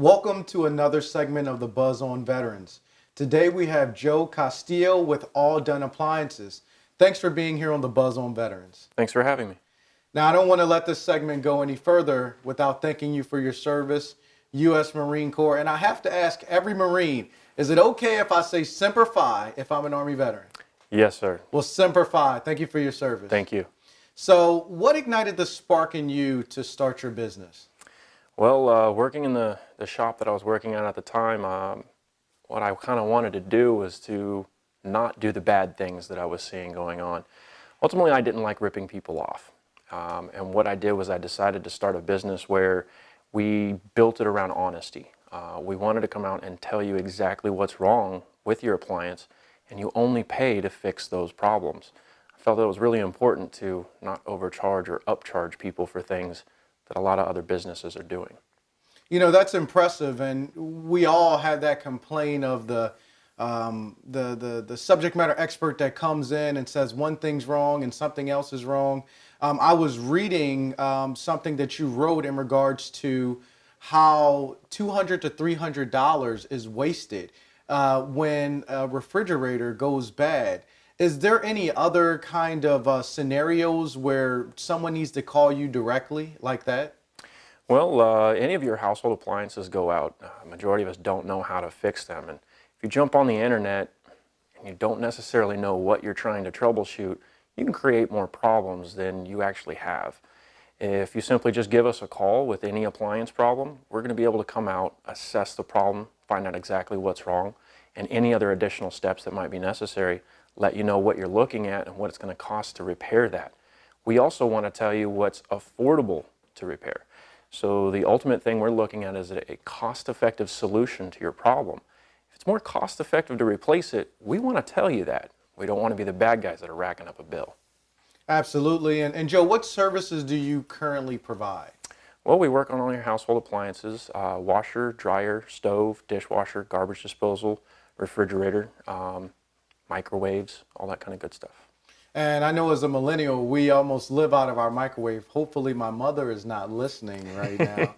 Welcome to another segment of the Buzz on Veterans. Today we have DelCastillo with All Done Appliances. Thanks for being here on the Buzz on Veterans. Thanks for having me. Now, I don't want to let this segment go any further without thanking you for your service, U.S. Marine Corps. And I have to ask every Marine, is it okay if I say Semper Fi if I'm an Army veteran? Yes, sir. Well, Semper Fi, thank you for your service. Thank you. So what ignited the spark in you to start your business? Well, working in the shop that I was working at the time, what I kind of wanted to do was to not do the bad things that I was seeing going on. Ultimately, I didn't like ripping people off. And what I did was I decided to start a business where we built it around honesty. We wanted to come out and tell you exactly what's wrong with your appliance, and you only pay to fix those problems. I felt that it was really important to not overcharge or upcharge people for things that a lot of other businesses are doing. You know, that's impressive, and we all have that complaint of the subject matter expert that comes in and says one thing's wrong and something else is wrong. I was reading something that you wrote in regards to how $200 to $300 is wasted when a refrigerator goes bad. Is there any other kind of scenarios where someone needs to call you directly like that? Well, any of your household appliances go out. Majority of us don't know how to fix them. And if you jump on the internet and you don't necessarily know what you're trying to troubleshoot, you can create more problems than you actually have. If you simply just give us a call with any appliance problem, we're going to be able to come out, assess the problem, find out exactly what's wrong, and any other additional steps that might be necessary, let you know what you're looking at and what it's going to cost to repair that. We also want to tell you what's affordable to repair. So the ultimate thing we're looking at is a cost-effective solution to your problem. If it's more cost-effective to replace it, we want to tell you that. We don't want to be the bad guys that are racking up a bill. Absolutely. And Joe, what services do you currently provide? Well, we work on all your household appliances, washer, dryer, stove, dishwasher, garbage disposal, refrigerator, microwaves, all that kind of good stuff. And I know as a millennial, we almost live out of our microwave. Hopefully my mother is not listening right now.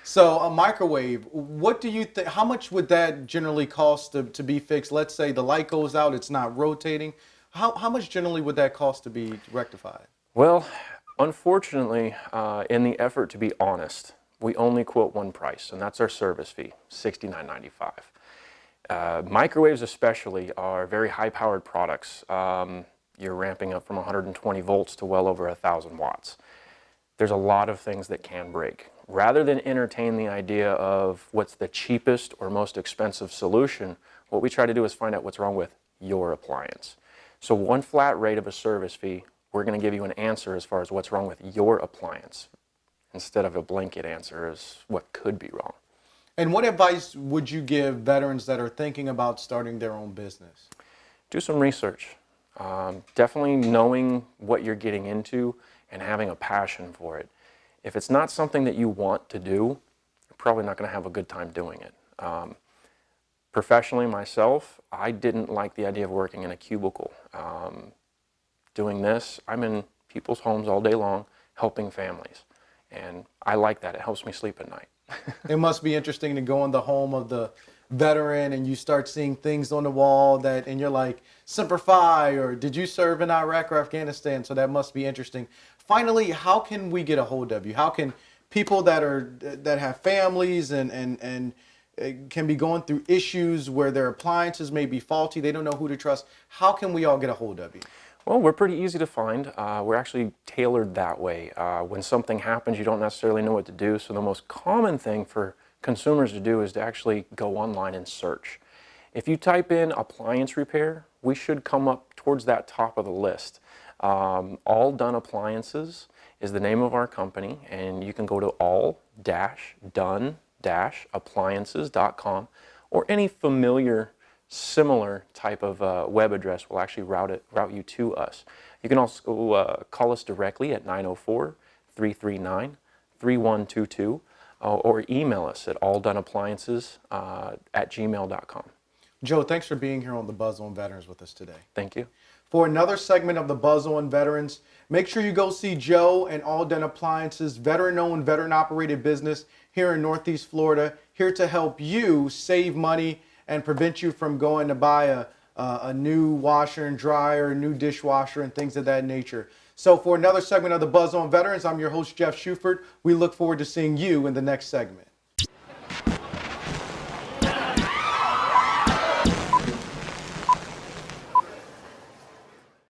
So a microwave, what do you think, how much would that generally cost to be fixed? Let's say the light goes out, it's not rotating. How much generally would that cost to be rectified? Well, unfortunately, in the effort to be honest, we only quote one price, and that's our service fee, $69.95. Microwaves especially are very high-powered products. You're ramping up from 120 volts to well over 1,000 watts. There's a lot of things that can break. Rather than entertain the idea of what's the cheapest or most expensive solution, what we try to do is find out what's wrong with your appliance. So one flat rate of a service fee, we're going to give you an answer as far as what's wrong with your appliance, instead of a blanket answer as what could be wrong. And what advice would you give veterans that are thinking about starting their own business? Do some research. Definitely knowing what you're getting into and having a passion for it. If it's not something that you want to do, you're probably not going to have a good time doing it. Professionally myself, I didn't like the idea of working in a cubicle. Doing this, I'm in people's homes all day long helping families. And I like that. It helps me sleep at night. It must be interesting to go in the home of the veteran and you start seeing things on the wall that, and you're like, Semper Fi, or did you serve in Iraq or Afghanistan? So that must be interesting. Finally, how can we get a hold of you? How can people that have families and can be going through issues where their appliances may be faulty, they don't know who to trust, how can we all get a hold of you? Well, we're pretty easy to find. We're actually tailored that way. When something happens, you don't necessarily know what to do. So the most common thing for consumers to do is to actually go online and search. If you type in appliance repair, we should come up towards that top of the list. All Done Appliances is the name of our company, and you can go to all-done-appliances.com, or any familiar similar type of web address will actually route you to us. You can also call us directly at 904-339-3122 or email us at alldonappliances@gmail.com. Joe, thanks for being here on the Buzz on Veterans with us today. Thank you. For another segment of the Buzz on Veterans, make sure you go see Joe and All Done Appliances, veteran-owned, veteran-operated business here in Northeast Florida. here to help you save money and prevent you from going to buy a new washer and dryer, a new dishwasher, and things of that nature. So for another segment of the Buzz on Veterans, I'm your host, Jeff Shuford. We look forward to seeing you in the next segment.